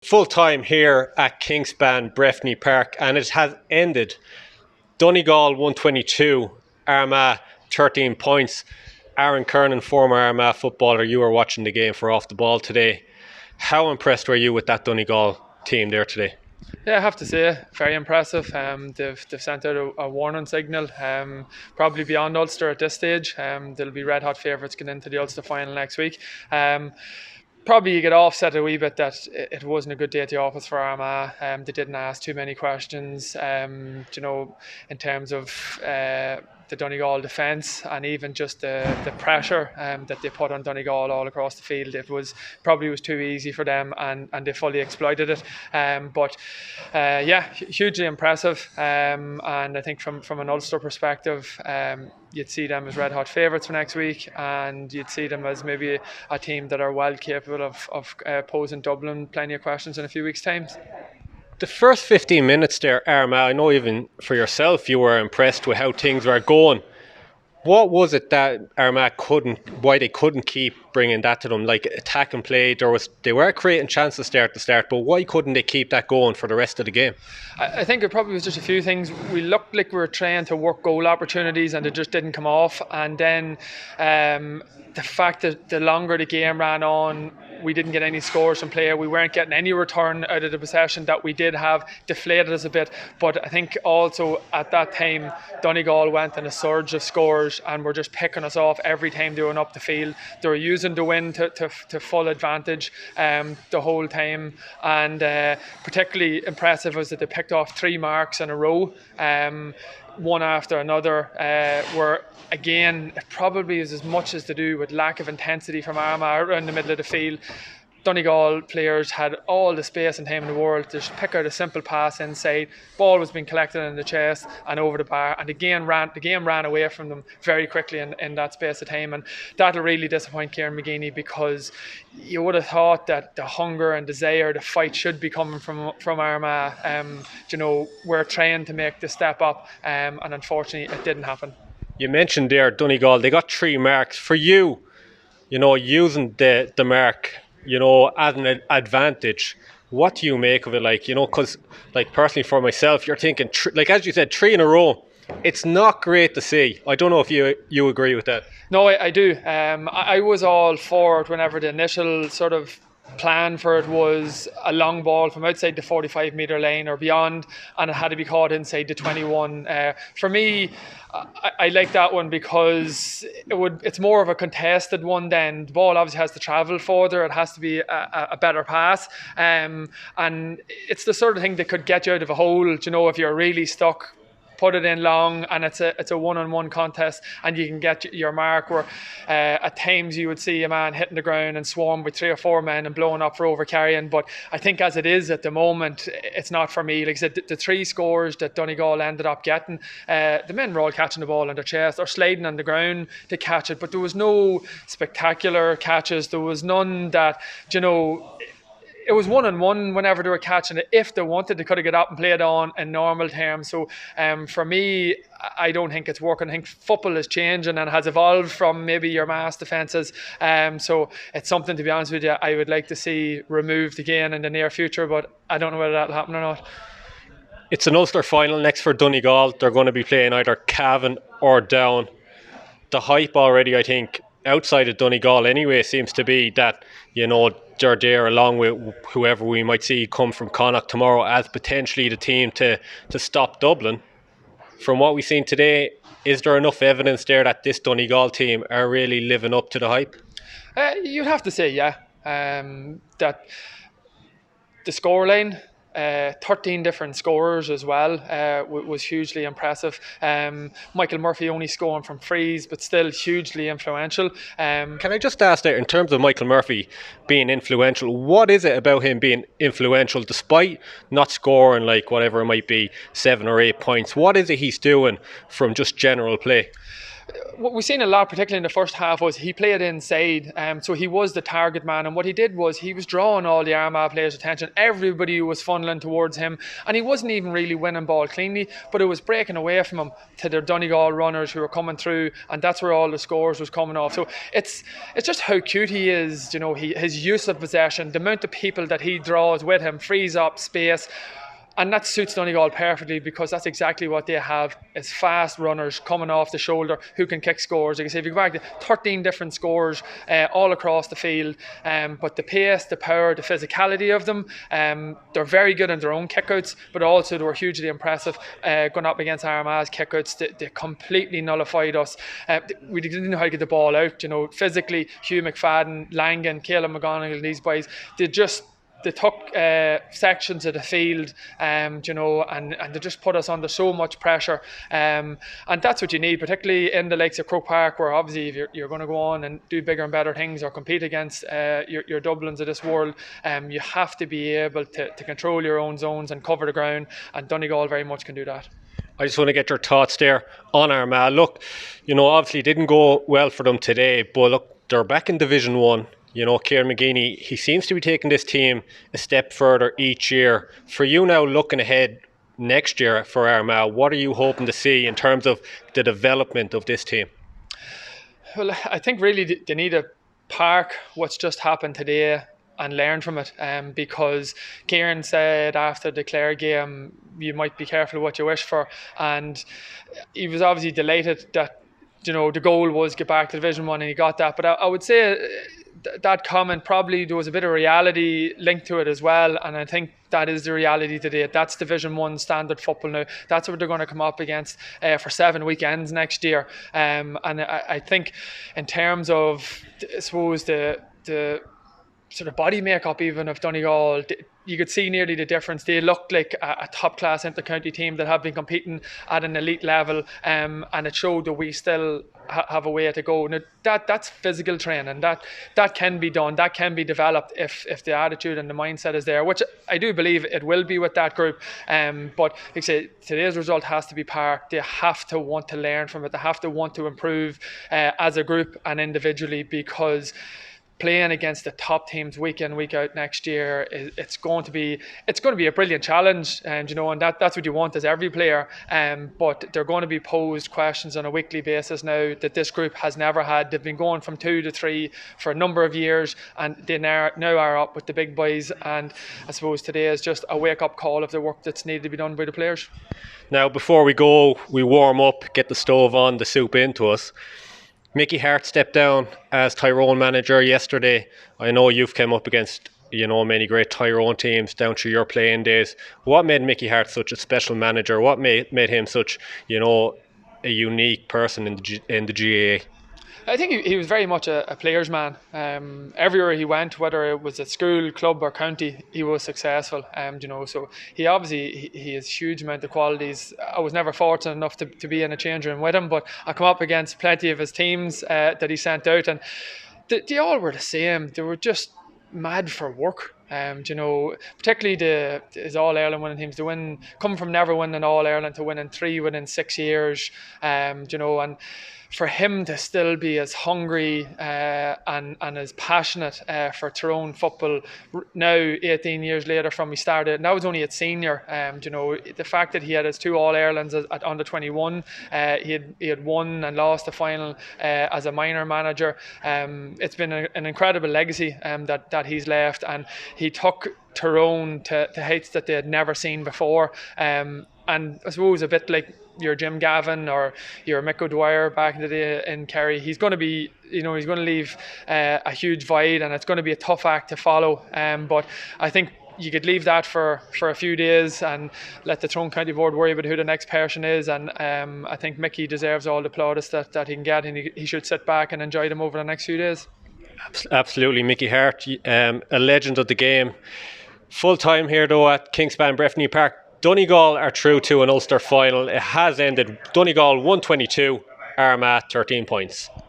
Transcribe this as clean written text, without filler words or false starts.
Full time here at Kingspan Breffni Park, and it has ended. Donegal 122, Armagh 13 points. Aaron Kernan, former Armagh footballer, you were watching the game for Off the Ball today. How impressed were you with that Donegal team there today? Yeah, I have to say, very impressive. They've sent out a warning signal, probably beyond Ulster at this stage. They'll be red hot favourites getting into the Ulster final next week. Probably you get offset a wee bit that it wasn't a good day at the office for Armagh. They didn't ask too many questions, in terms of the Donegal defence and even just the pressure that they put on Donegal all across the field. It was probably too easy for them, and they fully exploited it. But hugely impressive. And I think from an Ulster perspective, you'd see them as red hot favourites for next week, and you'd see them as maybe a team that are well capable of posing Dublin plenty of questions in a few weeks' time. The first 15 minutes there, Armagh, I know even for yourself you were impressed with how things were going. What was it that Armagh why they couldn't keep bringing that to them, like attack and play? They were creating chances there at the start, but why couldn't they keep that going for the rest of the game? I think it probably was just a few things. We looked like we were trying to work goal opportunities and it just didn't come off. And then the fact that the longer the game ran on, we didn't get any scores from play. We weren't getting any return out of the possession that we did have, deflated us a bit. But I think also at that time, Donegal went in a surge of scores and were just picking us off every time they went up the field. They were using the win to full advantage the whole time. And particularly impressive was that they picked off 3 marks in a row, one after another, where again it probably is as much as to do with lack of intensity from Armagh around the middle of the field. Donegal players had all the space and time in the world to just pick out a simple pass inside. Ball was being collected in the chest and over the bar, and the game ran away from them very quickly in that space of time. And that'll really disappoint Kieran McGeeney, because you would have thought that the hunger and desire, the fight should be coming from Armagh. We're trying to make the step up, and unfortunately it didn't happen. You mentioned there Donegal, they got 3 marks. For you, using the mark, as an advantage, what do you make of it? Because personally for myself, you're thinking, as you said, 3 in a row. It's not great to see. I don't know if you agree with that. No, I do. I was all for it whenever the initial sort of plan for it was a long ball from outside the 45 metre line or beyond, and it had to be caught inside the 21. For me, I like that one because it's more of a contested one. Then the ball obviously has to travel further. It has to be a better pass, and it's the sort of thing that could get you out of a hole. If you're really stuck, put it in long, and it's a one-on-one contest, and you can get your mark. Where at times you would see a man hitting the ground and swarm with 3 or 4 men and blowing up for overcarrying. But I think as it is at the moment, it's not for me. Like I said, the 3 scores that Donegal ended up getting, the men were all catching the ball in their chest or sliding on the ground to catch it, but there was no spectacular catches. There was none that, it was 1-on-1 whenever they were catching it. If they wanted, they could have got up and played on in normal terms. So for me, I don't think it's working. I think football is changing and has evolved from maybe your mass defences. So it's something, to be honest with you, I would like to see removed again in the near future, but I don't know whether that'll happen or not. It's an Ulster final next for Donegal. They're going to be playing either Cavan or Down. The hype already, I think, outside of Donegal anyway, seems to be that, they're there along with whoever we might see come from Connacht tomorrow as potentially the team to stop Dublin. From what we've seen today, is there enough evidence there that this Donegal team are really living up to the hype? You'd have to say, yeah. That the scoreline, 13 different scorers as well, was hugely impressive. Michael Murphy only scoring from frees, but still hugely influential. Can I just ask there, in terms of Michael Murphy being influential, what is it about him being influential despite not scoring whatever it might be, 7 or 8 points? What is it he's doing from just general play? what we've seen a lot, particularly in the first half, was he played inside. So he was the target man. And what he did was he was drawing all the Armagh players' attention. Everybody was funneling towards him. And he wasn't even really winning ball cleanly, but it was breaking away from him to the Donegal runners who were coming through. And that's where all the scores was coming off. So it's just how cute he is. His use of possession, the amount of people that he draws with him, frees up space. And that suits Donegal perfectly, because that's exactly what they have, is fast runners coming off the shoulder who can kick scores. Like I say, if you go back to 13 different scores all across the field, but the pace, the power, the physicality of them, they're very good in their own kickouts, but also they were hugely impressive going up against Armagh's kickouts. They completely nullified us. We didn't know how to get the ball out. Physically, Hugh McFadden, Langan, Caleb McGonigal, these boys, they took sections of the field, and they just put us under so much pressure. And that's what you need, particularly in the likes of Croke Park, where obviously if you're going to go on and do bigger and better things or compete against your Dublins of this world, you have to be able to control your own zones and cover the ground. And Donegal very much can do that. I just want to get your thoughts there on Armagh. Look, obviously it didn't go well for them today, but look, they're back in Division 1. Kieran McGeeney, he seems to be taking this team a step further each year. For you now, looking ahead next year for Armagh, what are you hoping to see in terms of the development of this team? Well, I think really they need to park what's just happened today and learn from it, because Kieran said after the Clare game, you might be careful what you wish for, and he was obviously delighted that the goal was get back to Division 1 and he got that. But I would say that comment, probably there was a bit of reality linked to it as well, and I think that is the reality today. That's Division 1 standard football now. That's what they're going to come up against for 7 weekends next year. And I think in terms of, I suppose, the sort of body makeup even of Donegal, you could see nearly the difference. They looked like a top-class inter-county team that have been competing at an elite level, and it showed that we still have a way to go. Now, that's physical training. That can be done. That can be developed if the attitude and the mindset is there, which I do believe it will be with that group. But like I say, today's result has to be parked. They have to want to learn from it. They have to want to improve as a group and individually, because playing against the top teams week in, week out next year, it's going to be a brilliant challenge, and that's what you want as every player. But they're going to be posed questions on a weekly basis now that this group has never had. They've been going from 2 to 3 for a number of years, and they now are up with the big boys. And I suppose today is just a wake-up call of the work that's needed to be done by the players. Now, before we go, we warm up, get the stove on, the soup into us. Mickey Harte stepped down as Tyrone manager yesterday. I know you've come up against many great Tyrone teams down through your playing days. What made Mickey Harte such a special manager? What made him such a unique person in the GAA? I think he was very much a player's man. Everywhere he went, whether it was at school, club or county, he was successful. So he obviously he has huge amount of qualities. I was never fortunate enough to be in a change room with him, but I come up against plenty of his teams that he sent out, and they all were the same. They were just mad for work. Particularly his All-Ireland winning teams, coming from never winning All-Ireland to winning 3 within 6 years, and for him to still be as hungry and as passionate for Tyrone football now, 18 years later from he started, and that was only at senior. The fact that he had his 2 All-Irelands at under 21, he had won and lost the final as a minor manager. It's been an incredible legacy that he's left, and he took Tyrone to heights that they had never seen before. And I suppose a bit like your Jim Gavin or your Mick O'Dwyer back in the day in Kerry, he's going to be, he's going to leave a huge void, and it's going to be a tough act to follow. But I think you could leave that for a few days and let the Tyrone County Board worry about who the next person is. And I think Mickey deserves all the plaudits that he can get, and he should sit back and enjoy them over the next few days. Absolutely, Mickey Harte, a legend of the game. Full time here though at Kingspan Breffni Park. Donegal are through to an Ulster final. It has ended Donegal 122, Armagh 13 points.